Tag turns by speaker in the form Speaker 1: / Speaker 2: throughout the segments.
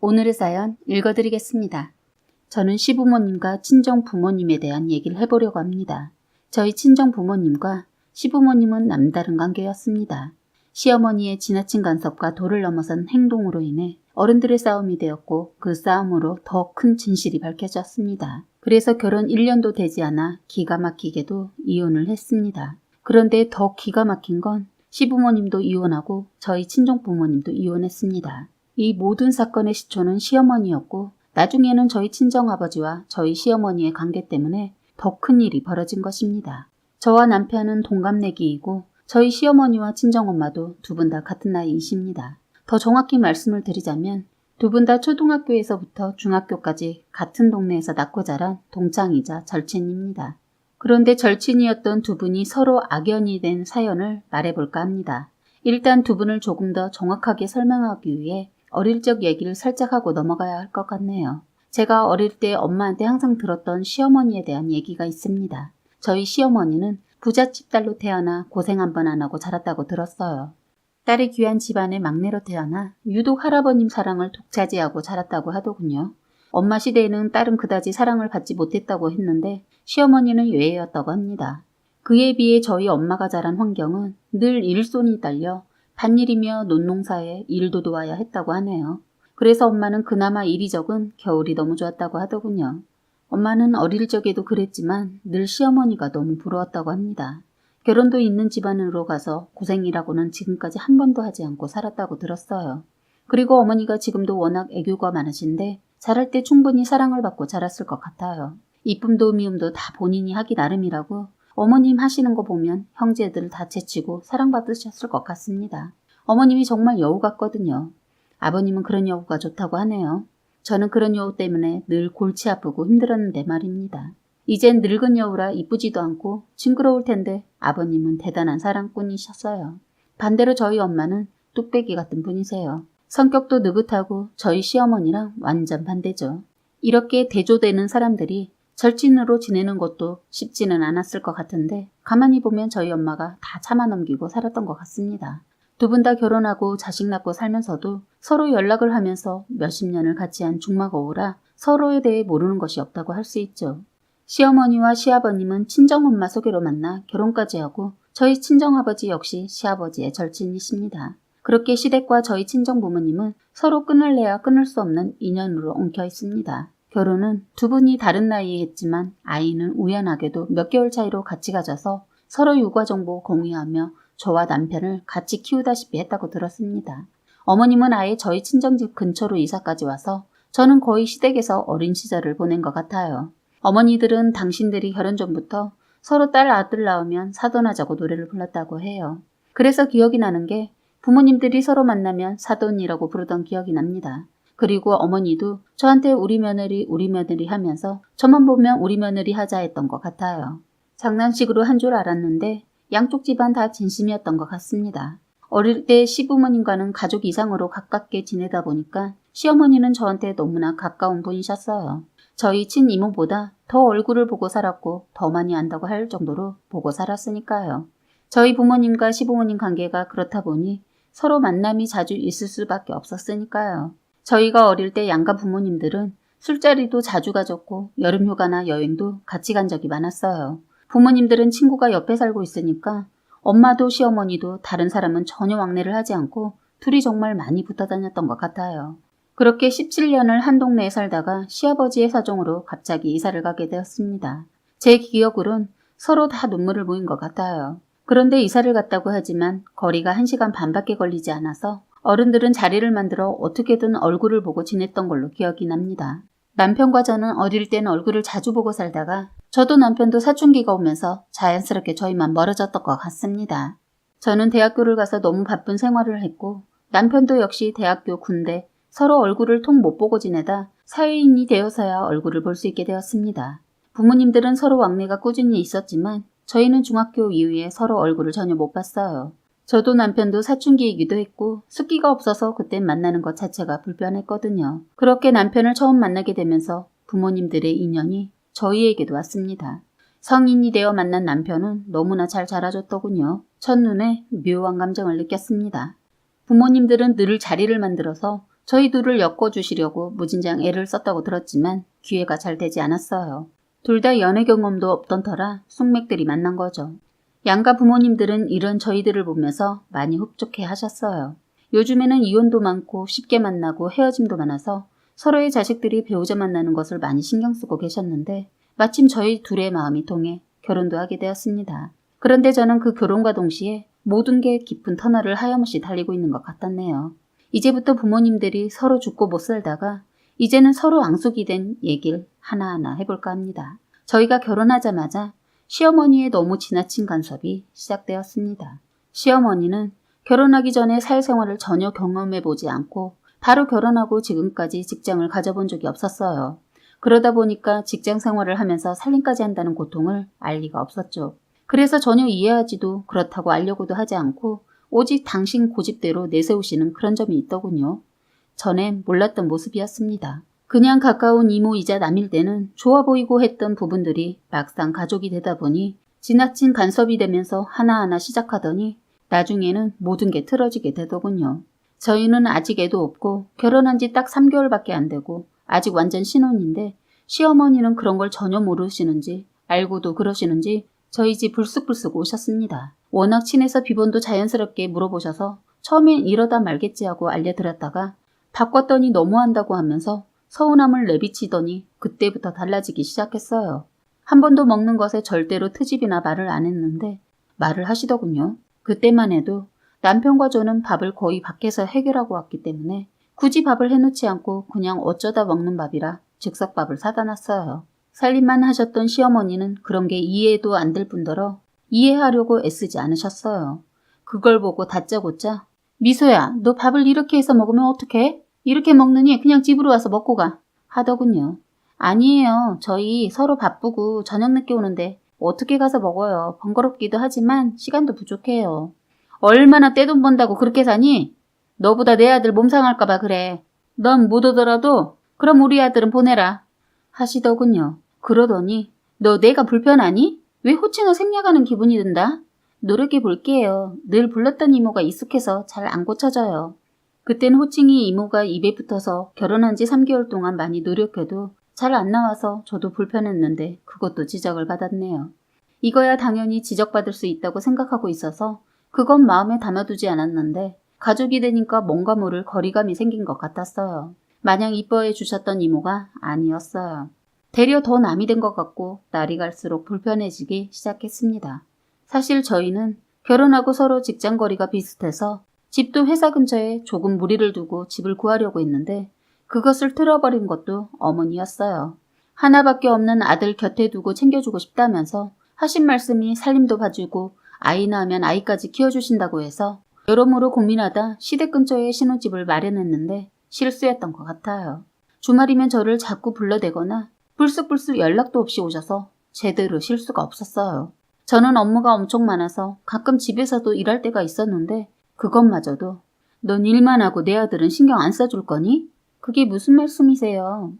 Speaker 1: 오늘의 사연 읽어드리겠습니다. 저는 시부모님과 친정부모님에 대한 얘기를 해보려고 합니다. 저희 친정부모님과 시부모님은 남다른 관계였습니다. 시어머니의 지나친 간섭과 도를 넘어선 행동으로 인해 어른들의 싸움이 되었고 그 싸움으로 더 큰 진실이 밝혀졌습니다. 그래서 결혼 1년도 되지 않아 기가 막히게도 이혼을 했습니다. 그런데 더 기가 막힌 건 시부모님도 이혼하고 저희 친정부모님도 이혼했습니다. 이 모든 사건의 시초는 시어머니였고 나중에는 저희 친정아버지와 저희 시어머니의 관계 때문에 더 큰 일이 벌어진 것입니다. 저와 남편은 동갑내기이고 저희 시어머니와 친정엄마도 두 분 다 같은 나이이십니다. 더 정확히 말씀을 드리자면 두 분 다 초등학교에서부터 중학교까지 같은 동네에서 낳고 자란 동창이자 절친입니다. 그런데 절친이었던 두 분이 서로 악연이 된 사연을 말해볼까 합니다. 일단 두 분을 조금 더 정확하게 설명하기 위해 어릴 적 얘기를 살짝 하고 넘어가야 할 것 같네요. 제가 어릴 때 엄마한테 항상 들었던 시어머니에 대한 얘기가 있습니다. 저희 시어머니는 부잣집 딸로 태어나 고생 한 번 안 하고 자랐다고 들었어요. 딸이 귀한 집안의 막내로 태어나 유독 할아버님 사랑을 독차지하고 자랐다고 하더군요. 엄마 시대에는 딸은 그다지 사랑을 받지 못했다고 했는데 시어머니는 예외였다고 합니다. 그에 비해 저희 엄마가 자란 환경은 늘 일손이 딸려 밭일이며 논농사에 일도 도와야 했다고 하네요. 그래서 엄마는 그나마 일이 적은 겨울이 너무 좋았다고 하더군요. 엄마는 어릴 적에도 그랬지만 늘 시어머니가 너무 부러웠다고 합니다. 결혼도 있는 집안으로 가서 고생이라고는 지금까지 한 번도 하지 않고 살았다고 들었어요. 그리고 어머니가 지금도 워낙 애교가 많으신데 자랄 때 충분히 사랑을 받고 자랐을 것 같아요. 이쁨도 미움도 다 본인이 하기 나름이라고 어머님 하시는 거 보면 형제들 다 제치고 사랑받으셨을 것 같습니다. 어머님이 정말 여우 같거든요. 아버님은 그런 여우가 좋다고 하네요. 저는 그런 여우 때문에 늘 골치 아프고 힘들었는데 말입니다. 이젠 늙은 여우라 이쁘지도 않고 징그러울 텐데 아버님은 대단한 사랑꾼이셨어요. 반대로 저희 엄마는 뚝배기 같은 분이세요. 성격도 느긋하고 저희 시어머니랑 완전 반대죠. 이렇게 대조되는 사람들이 절친으로 지내는 것도 쉽지는 않았을 것 같은데 가만히 보면 저희 엄마가 다 참아 넘기고 살았던 것 같습니다. 두 분 다 결혼하고 자식 낳고 살면서도 서로 연락을 하면서 몇십 년을 같이 한 중마고우라 서로에 대해 모르는 것이 없다고 할 수 있죠. 시어머니와 시아버님은 친정엄마 소개로 만나 결혼까지 하고 저희 친정아버지 역시 시아버지의 절친이십니다. 그렇게 시댁과 저희 친정부모님은 서로 끊을래야 끊을 수 없는 인연으로 엉켜 있습니다. 결혼은 두 분이 다른 나이에 했지만 아이는 우연하게도 몇 개월 차이로 같이 가져서 서로 육아정보 공유하며 저와 남편을 같이 키우다시피 했다고 들었습니다. 어머님은 아예 저희 친정집 근처로 이사까지 와서 저는 거의 시댁에서 어린 시절을 보낸 것 같아요. 어머니들은 당신들이 결혼 전부터 서로 딸 아들 낳으면 사돈하자고 노래를 불렀다고 해요. 그래서 기억이 나는 게 부모님들이 서로 만나면 사돈이라고 부르던 기억이 납니다. 그리고 어머니도 저한테 우리 며느리 하면서 저만 보면 우리 며느리 하자 했던 것 같아요. 장난식으로 한 줄 알았는데 양쪽 집안 다 진심이었던 것 같습니다. 어릴 때 시부모님과는 가족 이상으로 가깝게 지내다 보니까 시어머니는 저한테 너무나 가까운 분이셨어요. 저희 친이모보다 더 얼굴을 보고 살았고 더 많이 안다고 할 정도로 보고 살았으니까요. 저희 부모님과 시부모님 관계가 그렇다 보니 서로 만남이 자주 있을 수밖에 없었으니까요. 저희가 어릴 때 양가 부모님들은 술자리도 자주 가졌고 여름휴가나 여행도 같이 간 적이 많았어요. 부모님들은 친구가 옆에 살고 있으니까 엄마도 시어머니도 다른 사람은 전혀 왕래를 하지 않고 둘이 정말 많이 붙어 다녔던 것 같아요. 그렇게 17년을 한 동네에 살다가 시아버지의 사정으로 갑자기 이사를 가게 되었습니다. 제 기억으론 서로 다 눈물을 보인 것 같아요. 그런데 이사를 갔다고 하지만 거리가 1시간 반밖에 걸리지 않아서 어른들은 자리를 만들어 어떻게든 얼굴을 보고 지냈던 걸로 기억이 납니다. 남편과 저는 어릴 때는 얼굴을 자주 보고 살다가 저도 남편도 사춘기가 오면서 자연스럽게 저희만 멀어졌던 것 같습니다. 저는 대학교를 가서 너무 바쁜 생활을 했고 남편도 역시 대학교 군대 서로 얼굴을 통 못 보고 지내다 사회인이 되어서야 얼굴을 볼 수 있게 되었습니다. 부모님들은 서로 왕래가 꾸준히 있었지만 저희는 중학교 이후에 서로 얼굴을 전혀 못 봤어요. 저도 남편도 사춘기이기도 했고 숫기가 없어서 그땐 만나는 것 자체가 불편했거든요. 그렇게 남편을 처음 만나게 되면서 부모님들의 인연이 저희에게도 왔습니다. 성인이 되어 만난 남편은 너무나 잘 자라줬더군요. 첫눈에 묘한 감정을 느꼈습니다. 부모님들은 늘 자리를 만들어서 저희 둘을 엮어주시려고 무진장 애를 썼다고 들었지만 기회가 잘 되지 않았어요. 둘 다 연애 경험도 없던 터라 숙맥들이 만난 거죠. 양가 부모님들은 이런 저희들을 보면서 많이 흡족해 하셨어요. 요즘에는 이혼도 많고 쉽게 만나고 헤어짐도 많아서 서로의 자식들이 배우자 만나는 것을 많이 신경 쓰고 계셨는데 마침 저희 둘의 마음이 통해 결혼도 하게 되었습니다. 그런데 저는 그 결혼과 동시에 모든 게 깊은 터널을 하염없이 달리고 있는 것 같았네요. 이제부터 부모님들이 서로 죽고 못 살다가 이제는 서로 앙숙이 된 얘기를 하나하나 해볼까 합니다. 저희가 결혼하자마자 시어머니의 너무 지나친 간섭이 시작되었습니다. 시어머니는 결혼하기 전에 사회생활을 전혀 경험해보지 않고 바로 결혼하고 지금까지 직장을 가져본 적이 없었어요. 그러다 보니까 직장 생활을 하면서 살림까지 한다는 고통을 알 리가 없었죠. 그래서 전혀 이해하지도 그렇다고 알려고도 하지 않고 오직 당신 고집대로 내세우시는 그런 점이 있더군요. 전엔 몰랐던 모습이었습니다. 그냥 가까운 이모이자 남일 때는 좋아 보이고 했던 부분들이 막상 가족이 되다 보니 지나친 간섭이 되면서 하나하나 시작하더니 나중에는 모든 게 틀어지게 되더군요. 저희는 아직 애도 없고 결혼한 지 딱 3개월밖에 안 되고 아직 완전 신혼인데 시어머니는 그런 걸 전혀 모르시는지 알고도 그러시는지 저희 집 불쑥불쑥 오셨습니다. 워낙 친해서 비번도 자연스럽게 물어보셔서 처음엔 이러다 말겠지 하고 알려드렸다가 바꿨더니 너무한다고 하면서 서운함을 내비치더니 그때부터 달라지기 시작했어요. 한 번도 먹는 것에 절대로 트집이나 말을 안 했는데 말을 하시더군요. 그때만 해도 남편과 저는 밥을 거의 밖에서 해결하고 왔기 때문에 굳이 밥을 해놓지 않고 그냥 어쩌다 먹는 밥이라 즉석밥을 사다 놨어요. 살림만 하셨던 시어머니는 그런 게 이해도 안 될 뿐더러 이해하려고 애쓰지 않으셨어요. 그걸 보고 다짜고짜 미소야, 너 밥을 이렇게 해서 먹으면 어떡해? 이렇게 먹느니 그냥 집으로 와서 먹고 가 하더군요. 아니에요. 저희 서로 바쁘고 저녁 늦게 오는데 어떻게 가서 먹어요. 번거롭기도 하지만 시간도 부족해요. 얼마나 떼돈 번다고 그렇게 사니? 너보다 내 아들 몸 상할까 봐 그래. 넌 못 오더라도 그럼 우리 아들은 보내라 하시더군요. 그러더니 너 내가 불편하니? 왜 호칭을 생략하는 기분이 든다? 노력해 볼게요. 늘 불렀던 이모가 익숙해서 잘 안 고쳐져요. 그땐 호칭이 이모가 입에 붙어서 결혼한 지 3개월 동안 많이 노력해도 잘 안 나와서 저도 불편했는데 그것도 지적을 받았네요. 이거야 당연히 지적받을 수 있다고 생각하고 있어서 그건 마음에 담아두지 않았는데 가족이 되니까 뭔가 모를 거리감이 생긴 것 같았어요. 마냥 이뻐해 주셨던 이모가 아니었어요. 되려 더 남이 된 것 같고 날이 갈수록 불편해지기 시작했습니다. 사실 저희는 결혼하고 서로 직장 거리가 비슷해서 집도 회사 근처에 조금 무리를 두고 집을 구하려고 했는데 그것을 틀어버린 것도 어머니였어요. 하나밖에 없는 아들 곁에 두고 챙겨주고 싶다면서 하신 말씀이 살림도 봐주고 아이 낳으면 아이까지 키워주신다고 해서 여러모로 고민하다 시댁 근처에 신혼집을 마련했는데 실수였던 것 같아요. 주말이면 저를 자꾸 불러대거나 불쑥불쑥 연락도 없이 오셔서 제대로 쉴 수가 없었어요. 저는 업무가 엄청 많아서 가끔 집에서도 일할 때가 있었는데 그것마저도 넌 일만 하고 내 아들은 신경 안 써줄 거니? 그게 무슨 말씀이세요?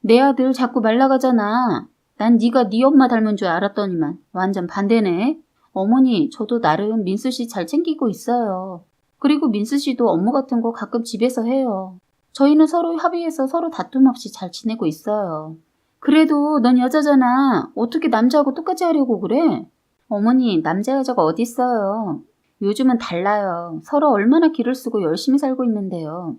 Speaker 1: 내 아들 자꾸 말라가잖아. 난 네가 네 엄마 닮은 줄 알았더니만 완전 반대네. 어머니, 저도 나름 민수 씨 잘 챙기고 있어요. 그리고 민수 씨도 업무 같은 거 가끔 집에서 해요. 저희는 서로 합의해서 서로 다툼 없이 잘 지내고 있어요. 그래도 넌 여자잖아. 어떻게 남자하고 똑같이 하려고 그래? 어머니, 남자 여자가 어딨어요. 요즘은 달라요. 서로 얼마나 기를 쓰고 열심히 살고 있는데요.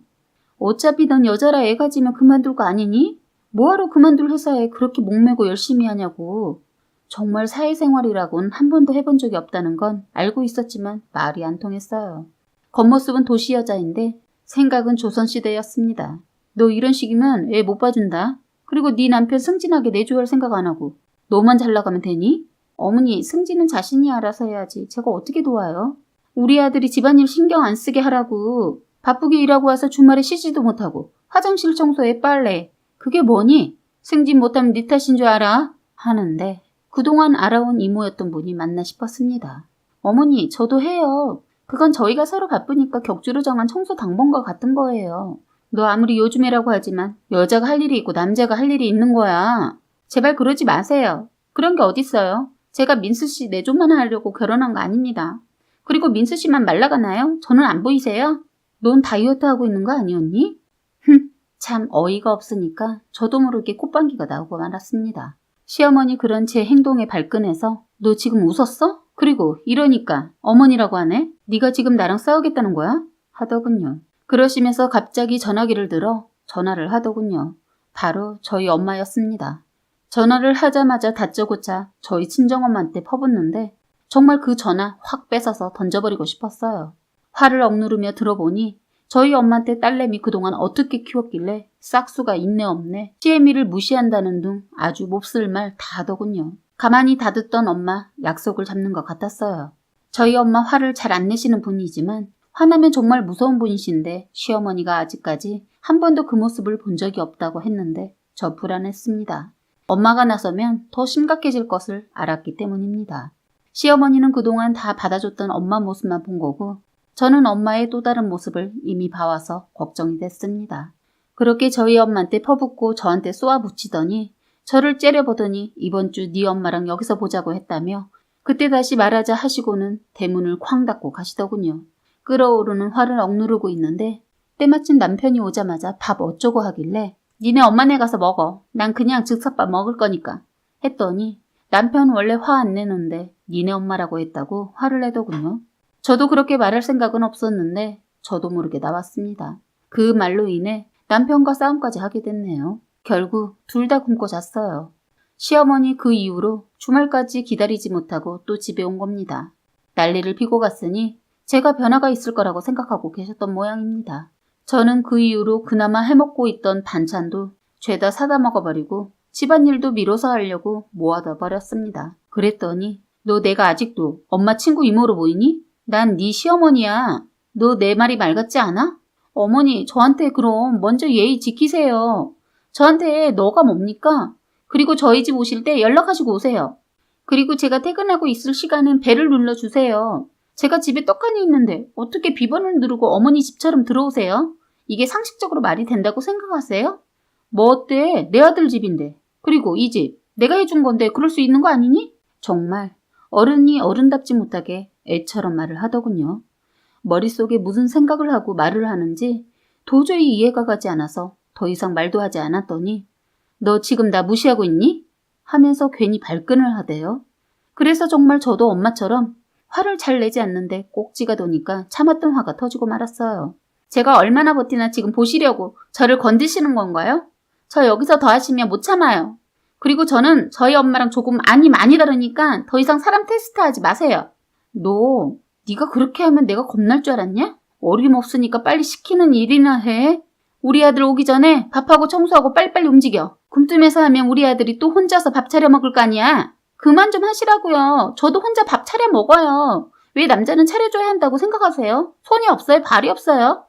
Speaker 1: 어차피 넌 여자라 애 가지면 그만둘 거 아니니? 뭐하러 그만둘 회사에 그렇게 목매고 열심히 하냐고. 정말 사회생활이라곤 한 번도 해본 적이 없다는 건 알고 있었지만 말이 안 통했어요. 겉모습은 도시 여자인데 생각은 조선시대였습니다. 너 이런 식이면 애 못 봐준다. 그리고 네 남편 승진하게 내줘야 할 생각 안 하고 너만 잘 나가면 되니? 어머니, 승진은 자신이 알아서 해야지 제가 어떻게 도와요? 우리 아들이 집안일 신경 안 쓰게 하라고. 바쁘게 일하고 와서 주말에 쉬지도 못하고 화장실 청소에 빨래. 그게 뭐니? 승진 못하면 네 탓인 줄 알아? 하는데 그동안 알아온 이모였던 분이 맞나 싶었습니다. 어머니, 저도 해요. 그건 저희가 서로 바쁘니까 격주로 정한 청소 당번과 같은 거예요. 너 아무리 요즘에라고 하지만 여자가 할 일이 있고 남자가 할 일이 있는 거야. 제발 그러지 마세요. 그런 게 어딨어요. 제가 민수 씨 내조만 하려고 결혼한 거 아닙니다. 그리고 민수 씨만 말라가나요? 저는 안 보이세요? 넌 다이어트 하고 있는 거 아니었니? 참 어이가 없으니까 저도 모르게 콧방귀가 나오고 말았습니다. 시어머니 그런 제 행동에 발끈해서 너 지금 웃었어? 그리고 이러니까 어머니라고 하네? 네가 지금 나랑 싸우겠다는 거야? 하더군요. 그러시면서 갑자기 전화기를 들어 전화를 하더군요. 바로 저희 엄마였습니다. 전화를 하자마자 다짜고짜 저희 친정엄마한테 퍼붓는데 정말 그 전화 확 뺏어서 던져버리고 싶었어요. 화를 억누르며 들어보니 저희 엄마한테 딸내미 그동안 어떻게 키웠길래 싹수가 있네 없네 시애미를 무시한다는 둥 아주 몹쓸 말 다 하더군요. 가만히 다듣던 엄마 약속을 잡는 것 같았어요. 저희 엄마 화를 잘 안 내시는 분이지만 화나면 정말 무서운 분이신데 시어머니가 아직까지 한 번도 그 모습을 본 적이 없다고 했는데 저 불안했습니다. 엄마가 나서면 더 심각해질 것을 알았기 때문입니다. 시어머니는 그동안 다 받아줬던 엄마 모습만 본 거고 저는 엄마의 또 다른 모습을 이미 봐와서 걱정이 됐습니다. 그렇게 저희 엄마한테 퍼붓고 저한테 쏘아붙이더니 저를 째려보더니 이번 주 네 엄마랑 여기서 보자고 했다며 그때 다시 말하자 하시고는 대문을 쾅 닫고 가시더군요. 끓어오르는 화를 억누르고 있는데 때마침 남편이 오자마자 밥 어쩌고 하길래 니네 엄마네 가서 먹어. 난 그냥 즉석밥 먹을 거니까 했더니 남편 원래 화 안 내는데 니네 엄마라고 했다고 화를 내더군요. 저도 그렇게 말할 생각은 없었는데 저도 모르게 나왔습니다. 그 말로 인해 남편과 싸움까지 하게 됐네요. 결국 둘 다 굶고 잤어요. 시어머니 그 이후로 주말까지 기다리지 못하고 또 집에 온 겁니다. 난리를 피고 갔으니 제가 변화가 있을 거라고 생각하고 계셨던 모양입니다. 저는 그 이후로 그나마 해먹고 있던 반찬도 죄다 사다 먹어버리고 집안일도 미뤄서 하려고 모아둬 버렸습니다. 그랬더니 너 내가 아직도 엄마 친구 이모로 보이니? 난 네 시어머니야. 너 내 말이 말 같지 않아? 어머니 저한테 그럼 먼저 예의 지키세요. 저한테 너가 뭡니까? 그리고 저희 집 오실 때 연락하시고 오세요. 그리고 제가 퇴근하고 있을 시간엔 벨을 눌러주세요. 제가 집에 떡하니 있는데 어떻게 비번을 누르고 어머니 집처럼 들어오세요? 이게 상식적으로 말이 된다고 생각하세요? 뭐 어때? 내 아들 집인데. 그리고 이 집 내가 해준 건데 그럴 수 있는 거 아니니? 정말 어른이 어른답지 못하게 애처럼 말을 하더군요. 머릿속에 무슨 생각을 하고 말을 하는지 도저히 이해가 가지 않아서 더 이상 말도 하지 않았더니 너 지금 나 무시하고 있니? 하면서 괜히 발끈을 하대요. 그래서 정말 저도 엄마처럼 화를 잘 내지 않는데 꼭지가 도니까 참았던 화가 터지고 말았어요. 제가 얼마나 버티나 지금 보시려고 저를 건드시는 건가요? 저 여기서 더 하시면 못 참아요. 그리고 저는 저희 엄마랑 조금 많이 다르니까 더 이상 사람 테스트하지 마세요. 너 네가 그렇게 하면 내가 겁날 줄 알았냐? 어림없으니까 빨리 시키는 일이나 해. 우리 아들 오기 전에 밥하고 청소하고 빨리빨리 움직여. 굼뜸해서 하면 우리 아들이 또 혼자서 밥 차려 먹을 거 아니야. 그만 좀 하시라고요. 저도 혼자 밥 차려 먹어요. 왜 남자는 차려줘야 한다고 생각하세요? 손이 없어요? 발이 없어요?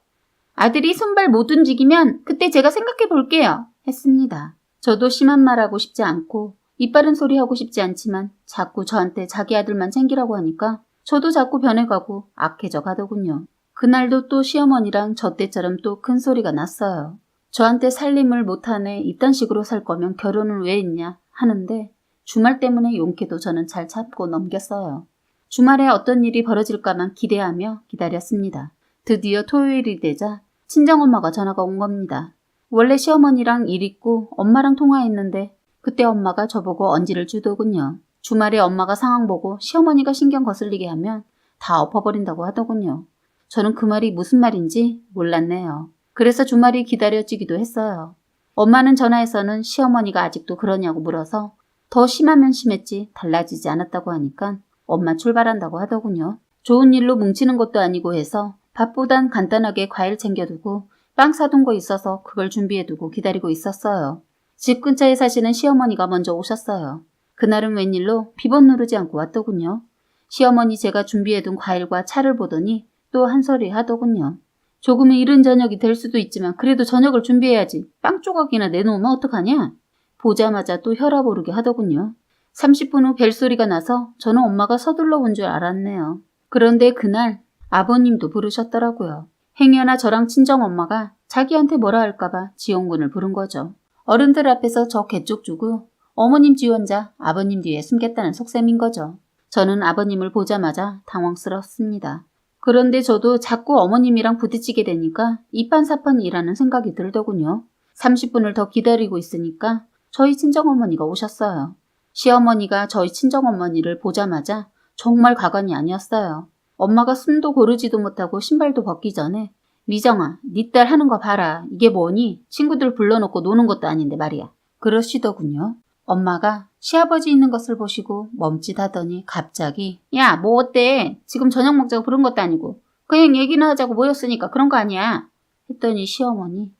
Speaker 1: 아들이 손발 못 움직이면 그때 제가 생각해 볼게요. 했습니다. 저도 심한 말하고 싶지 않고 이빠른 소리 하고 싶지 않지만 자꾸 저한테 자기 아들만 챙기라고 하니까 저도 자꾸 변해가고 악해져 가더군요. 그날도 또 시어머니랑 저 때처럼 또 큰 소리가 났어요. 저한테 살림을 못하네 이딴 식으로 살 거면 결혼을 왜 했냐 하는데 주말 때문에 용케도 저는 잘 참고 넘겼어요. 주말에 어떤 일이 벌어질까만 기대하며 기다렸습니다. 드디어 토요일이 되자 친정엄마가 전화가 온 겁니다. 원래 시어머니랑 일 있고 엄마랑 통화했는데 그때 엄마가 저보고 언지를 주더군요. 주말에 엄마가 상황 보고 시어머니가 신경 거슬리게 하면 다 엎어버린다고 하더군요. 저는 그 말이 무슨 말인지 몰랐네요. 그래서 주말이 기다려지기도 했어요. 엄마는 전화에서는 시어머니가 아직도 그러냐고 물어서 더 심하면 심했지 달라지지 않았다고 하니까 엄마 출발한다고 하더군요. 좋은 일로 뭉치는 것도 아니고 해서 밥보단 간단하게 과일 챙겨두고 빵 사둔 거 있어서 그걸 준비해두고 기다리고 있었어요. 집 근처에 사시는 시어머니가 먼저 오셨어요. 그날은 웬일로 비번 누르지 않고 왔더군요. 시어머니 제가 준비해둔 과일과 차를 보더니 또 한 소리 하더군요. 조금은 이른 저녁이 될 수도 있지만 그래도 저녁을 준비해야지. 빵 조각이나 내놓으면 어떡하냐? 보자마자 또 혈압 오르게 하더군요. 30분 후 벨소리가 나서 저는 엄마가 서둘러 온 줄 알았네요. 그런데 그날 아버님도 부르셨더라고요. 행여나 저랑 친정엄마가 자기한테 뭐라 할까봐 지용군을 부른 거죠. 어른들 앞에서 저 개쪽 주고 어머님 지원자 아버님 뒤에 숨겠다는 속셈인 거죠. 저는 아버님을 보자마자 당황스럽습니다. 그런데 저도 자꾸 어머님이랑 부딪히게 되니까 이판사판이라는 생각이 들더군요. 30분을 더 기다리고 있으니까 저희 친정어머니가 오셨어요. 시어머니가 저희 친정어머니를 보자마자 정말 가관이 아니었어요. 엄마가 숨도 고르지도 못하고 신발도 벗기 전에 미정아, 네 딸 하는 거 봐라. 이게 뭐니? 친구들 불러놓고 노는 것도 아닌데 말이야. 그러시더군요. 엄마가 시아버지 있는 것을 보시고 멈칫하더니 갑자기 야, 뭐 어때? 지금 저녁 먹자고 부른 것도 아니고 그냥 얘기나 하자고 모였으니까 그런 거 아니야. 했더니 시어머니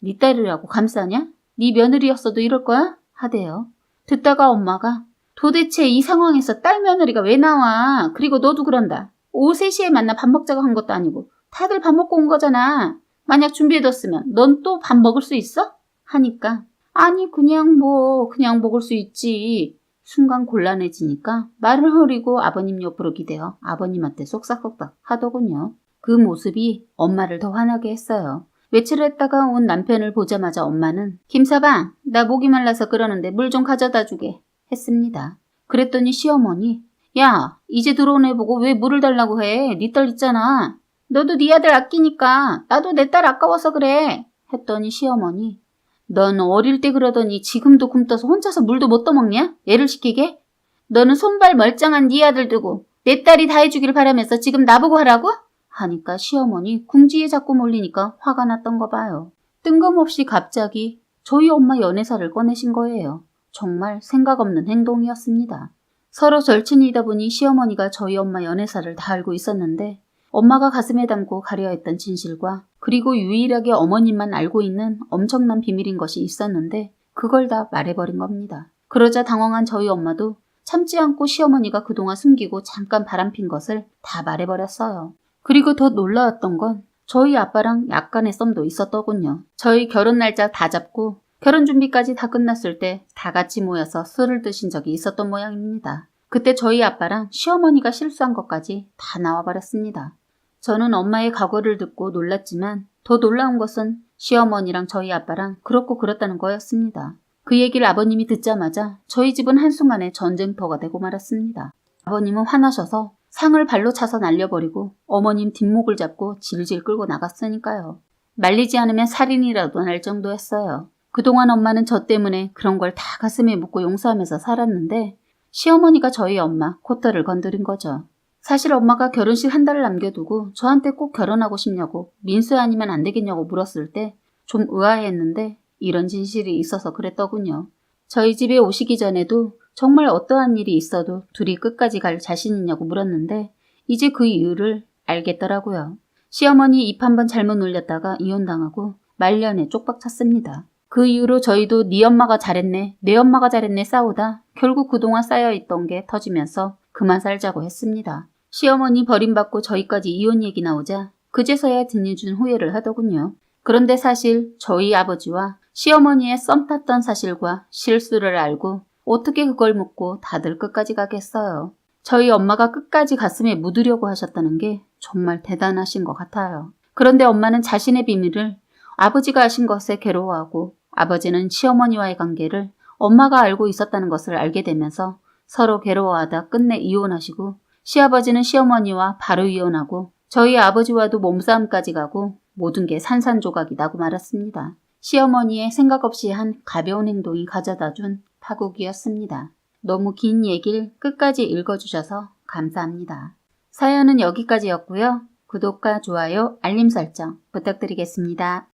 Speaker 1: 네 딸이라고 감싸냐? 네 며느리였어도 이럴 거야? 하대요. 듣다가 엄마가 도대체 이 상황에서 딸 며느리가 왜 나와? 그리고 너도 그런다. 오후 3시에 만나 밥 먹자고 한 것도 아니고 다들 밥 먹고 온 거잖아. 만약 준비해뒀으면 넌 또 밥 먹을 수 있어? 하니까 아니 그냥 먹을 수 있지. 순간 곤란해지니까 말을 흐리고 아버님 옆으로 기대어 아버님한테 쏙싹쏙싹 하더군요. 그 모습이 엄마를 더 화나게 했어요. 외출을 했다가 온 남편을 보자마자 엄마는 김서방, 나 목이 말라서 그러는데 물 좀 가져다 주게 했습니다. 그랬더니 시어머니 야, 이제 들어온 애 보고 왜 물을 달라고 해? 네 딸 있잖아. 너도 네 아들 아끼니까 나도 내 딸 아까워서 그래. 했더니 시어머니 넌 어릴 때 그러더니 지금도 굶떠서 혼자서 물도 못 떠먹냐? 애를 시키게? 너는 손발 멀쩡한 네 아들 두고 내 딸이 다 해주길 바라면서 지금 나보고 하라고? 하니까 시어머니 궁지에 자꾸 몰리니까 화가 났던 거 봐요. 뜬금없이 갑자기 저희 엄마 연애사를 꺼내신 거예요. 정말 생각 없는 행동이었습니다. 서로 절친이다 보니 시어머니가 저희 엄마 연애사를 다 알고 있었는데 엄마가 가슴에 담고 가려 했던 진실과 그리고 유일하게 어머님만 알고 있는 엄청난 비밀인 것이 있었는데 그걸 다 말해버린 겁니다. 그러자 당황한 저희 엄마도 참지 않고 시어머니가 그동안 숨기고 잠깐 바람핀 것을 다 말해버렸어요. 그리고 더 놀라웠던 건 저희 아빠랑 약간의 썸도 있었더군요. 저희 결혼 날짜 다 잡고 결혼 준비까지 다 끝났을 때 다 같이 모여서 술을 드신 적이 있었던 모양입니다. 그때 저희 아빠랑 시어머니가 실수한 것까지 다 나와버렸습니다. 저는 엄마의 각오를 듣고 놀랐지만 더 놀라운 것은 시어머니랑 저희 아빠랑 그렇고 그렇다는 거였습니다. 그 얘기를 아버님이 듣자마자 저희 집은 한순간에 전쟁터가 되고 말았습니다. 아버님은 화나셔서 상을 발로 차서 날려버리고 어머님 뒷목을 잡고 질질 끌고 나갔으니까요. 말리지 않으면 살인이라도 날 정도였어요. 그동안 엄마는 저 때문에 그런 걸 다 가슴에 묻고 용서하면서 살았는데 시어머니가 저희 엄마 코털을 건드린 거죠. 사실 엄마가 결혼식 한 달을 남겨두고 저한테 꼭 결혼하고 싶냐고 민수 아니면 안 되겠냐고 물었을 때 좀 의아했는데 이런 진실이 있어서 그랬더군요. 저희 집에 오시기 전에도 정말 어떠한 일이 있어도 둘이 끝까지 갈 자신 있냐고 물었는데 이제 그 이유를 알겠더라고요. 시어머니 입 한 번 잘못 놀렸다가 이혼당하고 말년에 쪽박 찼습니다. 그 이후로 저희도 네 엄마가 잘했네, 내 엄마가 잘했네 싸우다 결국 그동안 쌓여있던 게 터지면서 그만 살자고 했습니다. 시어머니 버림받고 저희까지 이혼 얘기 나오자 그제서야 듣는 후회를 하더군요. 그런데 사실 저희 아버지와 시어머니의 썸 탔던 사실과 실수를 알고 어떻게 그걸 묻고 다들 끝까지 가겠어요. 저희 엄마가 끝까지 가슴에 묻으려고 하셨다는 게 정말 대단하신 것 같아요. 그런데 엄마는 자신의 비밀을 아버지가 아신 것에 괴로워하고 아버지는 시어머니와의 관계를 엄마가 알고 있었다는 것을 알게 되면서 서로 괴로워하다 끝내 이혼하시고 시아버지는 시어머니와 바로 이혼하고 저희 아버지와도 몸싸움까지 가고 모든 게 산산조각이 나고 말았습니다. 시어머니의 생각 없이 한 가벼운 행동이 가져다준 파국이었습니다. 너무 긴 얘기를 끝까지 읽어주셔서 감사합니다. 사연은 여기까지였고요. 구독과 좋아요, 알림 설정 부탁드리겠습니다.